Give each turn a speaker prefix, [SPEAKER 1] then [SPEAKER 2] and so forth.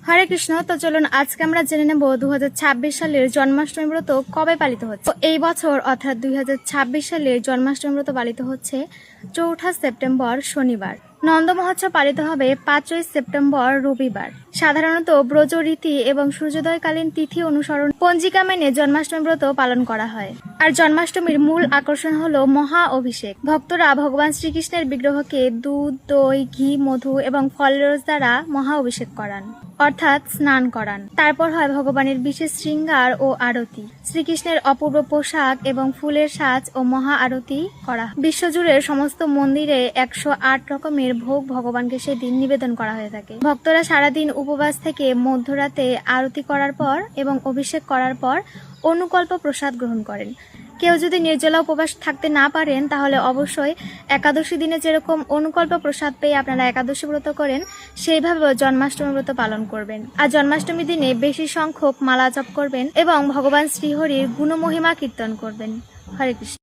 [SPEAKER 1] হরে কৃষ্ণ। তো চলুন আজকে আমরা জেনে নেব 2026 সালের জন্মাষ্টমী ব্রত কবে পালিত হচ্ছে। এই বছর অর্থাৎ 2026 সালের জন্মাষ্টমী ব্রত পালিত হচ্ছে 4 সেপ্টেম্বর শনিবার। নন্দ মহোৎসব পালিত হবে 5 সেপ্টেম্বর রবিবার। সাধারণত ব্রজ রীতি এবং সূর্যোদয়কালীন তিথি অনুসরণ পঞ্জিকা মেনে জন্মাষ্টমী ব্রত পালন করা হয়। আর জন্মাষ্টমীর মূল আকর্ষণ হলো মহা অভিষেক। ভক্তরা ভগবান শ্রীকৃষ্ণের বিগ্রহকে দুধ, দই, ঘি, মধু এবং ফলের রস দ্বারা মহা অভিষেক করান, অর্থাৎ স্নান করান। তারপর হয় ভগবানের বিশেষ শৃঙ্গার ও আরতি। শ্রীকৃষ্ণের অপূর্ব পোশাক এবং ফুলের সাজ ও মহা আরতি করা। বিশ্বজুড়ে সমস্ত মন্দিরে 108 রকমের ভোগ ভগবানকে সেদিন নিবেদন করা হয়ে থাকে। ভক্তরা সারাদিন উপবাস থেকে মধ্যরাতে আরতি করার পর এবং অভিষেক করার পর অনুকল্প প্রসাদ গ্রহণ করেন। কেউ যদি নির্জলা উপবাস থাকতে না পারেন তাহলে অবশ্যই একাদশী দিনে যেরকম অনুকল্প প্রসাদ পেয়ে আপনারা একাদশী ব্রত করেন সেইভাবে জন্মাষ্টমী ব্রত পালন করবেন। আর জন্মাষ্টমী দিনে বেশি সংখ্যক মালা জপ করবেন এবং ভগবান শ্রীহরির গুণমহিমা কীর্তন করবেন। হরে কৃষ্ণ।